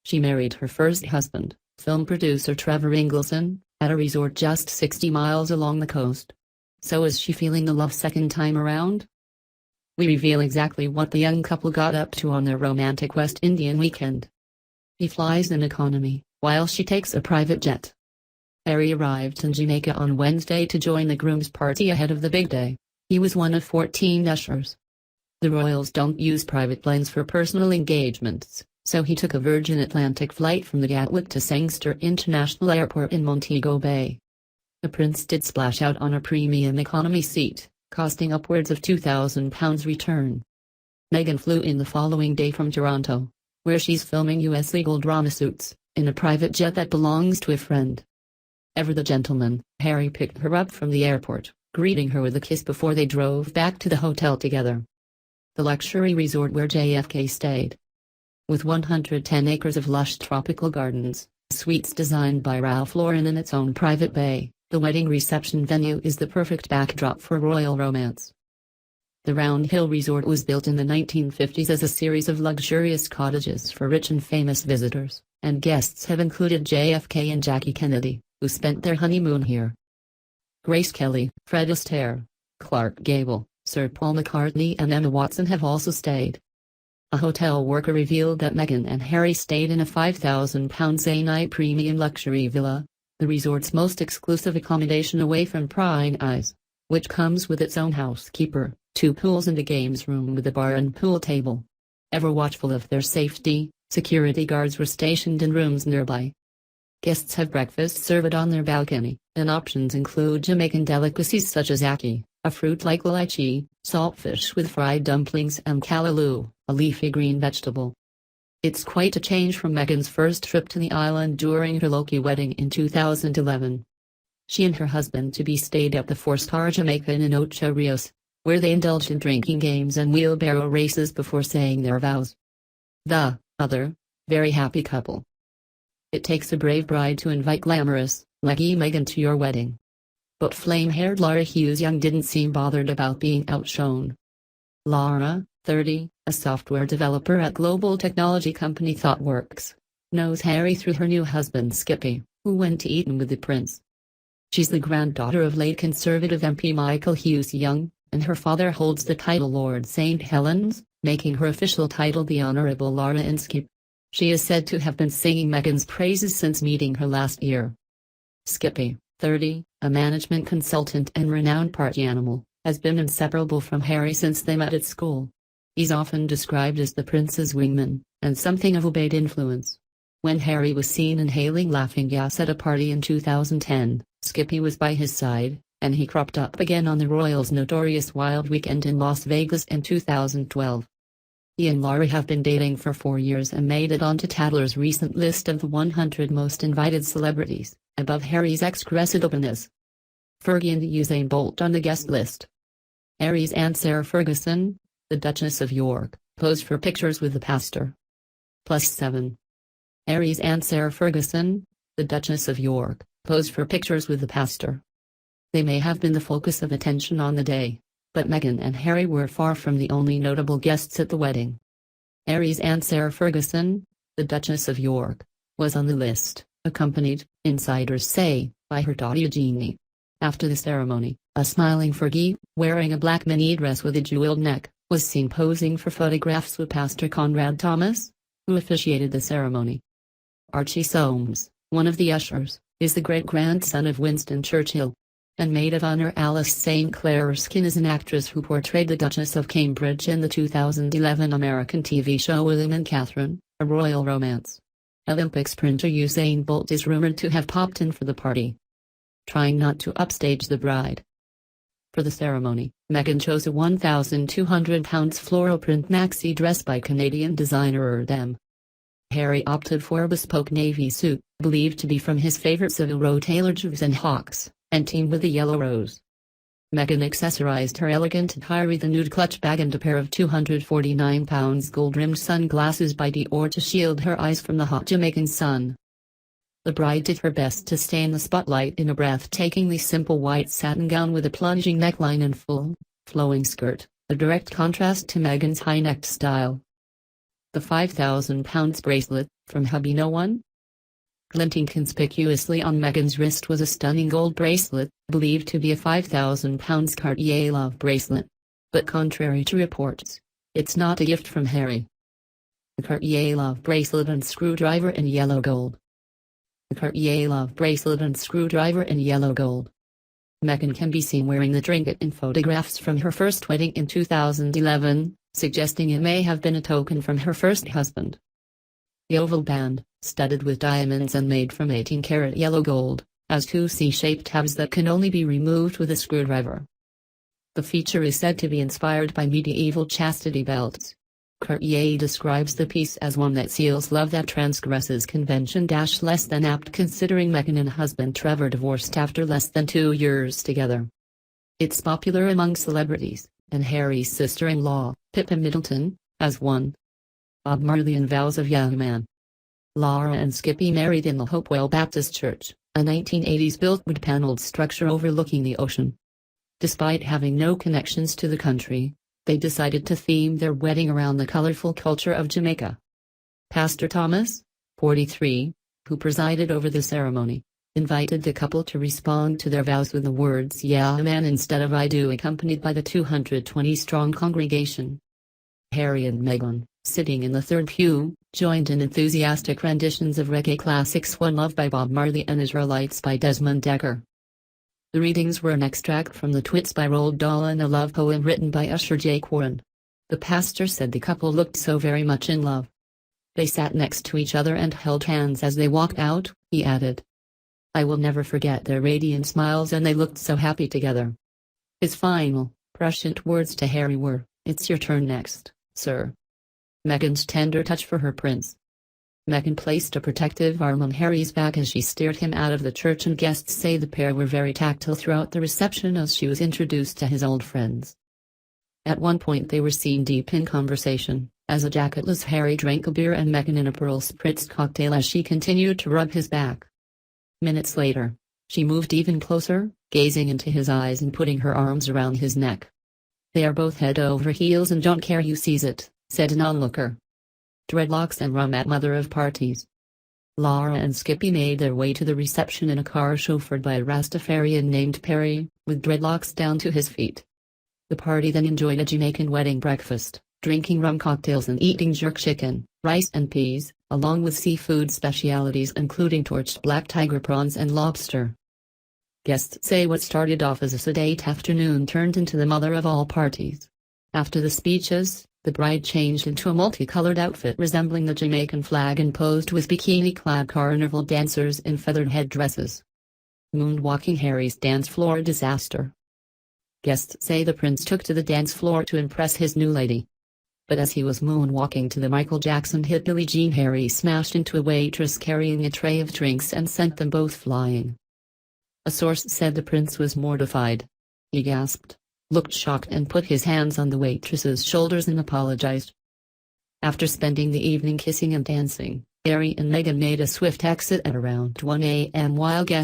She married her first husband, film producer Trevor Ingleson, at a resort just 60 miles along the coast. So is she feeling the love second time around? We reveal exactly what the young couple got up to on their romantic West Indian weekend. He flies in economy, while she takes a private jet. Harry arrived in Jamaica on Wednesday to join the groom's party ahead of the big day. He was one of 14 ushers. The royals don't use private planes for personal engagements, so he took a Virgin Atlantic flight from the Gatwick to Sangster International Airport in Montego Bay. The prince did splash out on a premium economy seat, costing upwards of £2,000 return. Meghan flew in the following day from Toronto, where she's filming US legal drama Suits, in a private jet that belongs to a friend. Ever the gentleman, Harry picked her up from the airport, greeting her with a kiss before they drove back to the hotel together. The luxury resort where JFK stayed. With 110 acres of lush tropical gardens, suites designed by Ralph Lauren in its own private bay, the wedding reception venue is the perfect backdrop for royal romance. The Round Hill Resort was built in the 1950s as a series of luxurious cottages for rich and famous visitors, and guests have included JFK and Jackie Kennedy, who spent their honeymoon here. Grace Kelly, Fred Astaire, Clark Gable, Sir Paul McCartney and Emma Watson have also stayed. A hotel worker revealed that Meghan and Harry stayed in a £5,000 a night premium luxury villa, the resort's most exclusive accommodation away from prying eyes, which comes with its own housekeeper, 2 pools and a games room with a bar and pool table. Ever watchful of their safety, security guards were stationed in rooms nearby. Guests have breakfast served on their balcony, and options include Jamaican delicacies such as ackee, a fruit like lychee, saltfish with fried dumplings and callaloo, a leafy green vegetable. It's quite a change from Meghan's first trip to the island during her Loki wedding in 2011. She and her husband-to-be stayed at the 4-star Jamaica Inn in Ocho Rios, where they indulged in drinking games and wheelbarrow races before saying their vows. The other, very happy couple. It takes a brave bride to invite glamorous, leggy Meghan to your wedding. But flame-haired Laura Hughes-Young didn't seem bothered about being outshone. Laura, 30, a software developer at global technology company ThoughtWorks, knows Harry through her new husband Skippy, who went to Eton with the prince. She's the granddaughter of late Conservative MP Michael Hughes-Young, and her father holds the title Lord St. Helens, making her official title the Honourable Laura Inskip. She is said to have been singing Meghan's praises since meeting her last year. Skippy, 30, a management consultant and renowned party animal, has been inseparable from Harry since they met at school. He's often described as the prince's wingman, and something of a bad influence. When Harry was seen inhaling laughing gas at a party in 2010, Skippy was by his side, and he cropped up again on the royals' notorious Wild Weekend in Las Vegas in 2012. He and Laura have been dating for 4 years and made it onto Tatler's recent list of the 100 most invited celebrities, above Harry's ex Cressida Beniz. Fergie and Usain Bolt on the guest list. Harry's Aunt Sarah Ferguson, the Duchess of York, posed for pictures with the pastor. +7. Harry's Aunt Sarah Ferguson, the Duchess of York, posed for pictures with the pastor. They may have been the focus of attention on the day, but Meghan and Harry were far from the only notable guests at the wedding. Harry's Aunt Sarah Ferguson, the Duchess of York, was on the list, accompanied, insiders say, by her daughter Eugenie. After the ceremony, a smiling Fergie, wearing a black mini dress with a jeweled neck, was seen posing for photographs with Pastor Conrad Thomas, who officiated the ceremony. Archie Soames, one of the ushers, is the great-grandson of Winston Churchill. And maid of honor Alice St. Clair Erskine is an actress who portrayed the Duchess of Cambridge in the 2011 American TV show William and Catherine, a royal romance. Olympic sprinter Usain Bolt is rumored to have popped in for the party, trying not to upstage the bride. For the ceremony, Meghan chose a £1,200 floral print maxi dress by Canadian designer Awww. Harry opted for a bespoke navy suit, believed to be from his favorite Savile Row tailor Jeeves and Hawks, and teamed with a yellow rose. Meghan accessorized her elegant attire with a nude clutch bag and a pair of £249 gold-rimmed sunglasses by Dior to shield her eyes from the hot Jamaican sun. The bride did her best to stay in the spotlight in a breathtakingly simple white satin gown with a plunging neckline and full, flowing skirt, a direct contrast to Meghan's high-necked style. The £5,000 bracelet, from hubby no one? Glinting conspicuously on Meghan's wrist was a stunning gold bracelet, believed to be a £5,000 Cartier love bracelet. But contrary to reports, it's not a gift from Harry. The Cartier love bracelet and screwdriver in yellow gold. The Cartier love bracelet and screwdriver in yellow gold. Meghan can be seen wearing the trinket in photographs from her first wedding in 2011, suggesting it may have been a token from her first husband. The oval band, studded with diamonds and made from 18-karat yellow gold, has two C-shaped tabs that can only be removed with a screwdriver. The feature is said to be inspired by medieval chastity belts. Cartier describes the piece as one that seals love that transgresses convention. Less than apt considering Meghan and husband Trevor divorced after less than 2 years together. It's popular among celebrities, and Harry's sister-in-law, Pippa Middleton, has one. Bob Marley and Vows of Young Man. Laura and Skippy married in the Hopewell Baptist Church, a 1980s built wood-paneled structure overlooking the ocean. Despite having no connections to the country, they decided to theme their wedding around the colorful culture of Jamaica. Pastor Thomas, 43, who presided over the ceremony, invited the couple to respond to their vows with the words "Yeah man" instead of "I do," accompanied by the 220-strong congregation. Harry and Meghan, sitting in the third pew, joined in enthusiastic renditions of reggae classics One Love by Bob Marley and Israelites by Desmond Dekker. The readings were an extract from The Twits by Roald Dahl and a love poem written by Usher J. Warren. The pastor said the couple looked so very much in love. They sat next to each other and held hands as they walked out, he added. I will never forget their radiant smiles, and they looked so happy together. His final, prescient words to Harry were, "It's your turn next, sir." Meghan's tender touch for her prince. Meghan placed a protective arm on Harry's back as she steered him out of the church, and guests say the pair were very tactile throughout the reception as she was introduced to his old friends. At one point they were seen deep in conversation, as a jacketless Harry drank a beer and Meghan an Aperol Spritz cocktail as she continued to rub his back. Minutes later, she moved even closer, gazing into his eyes and putting her arms around his neck. They are both head over heels and don't care who sees it, said an onlooker. Dreadlocks and rum at mother of parties. Laura and Skippy made their way to the reception in a car chauffeured by a Rastafarian named Perry, with dreadlocks down to his feet. The party then enjoyed a Jamaican wedding breakfast, drinking rum cocktails and eating jerk chicken, rice and peas, along with seafood specialities including torched black tiger prawns and lobster. Guests say what started off as a sedate afternoon turned into the mother of all parties. After the speeches, the bride changed into a multicolored outfit resembling the Jamaican flag and posed with bikini-clad carnival dancers in feathered headdresses. Moonwalking Harry's dance floor disaster. Guests say the prince took to the dance floor to impress his new lady. But as he was moonwalking to the Michael Jackson hit Billie Jean, Harry smashed into a waitress carrying a tray of drinks and sent them both flying. A source said the prince was mortified. He gasped, looked shocked and put his hands on the waitress's shoulders and apologized. After spending the evening kissing and dancing, Harry and Meghan made a swift exit at around 1 a.m. while guests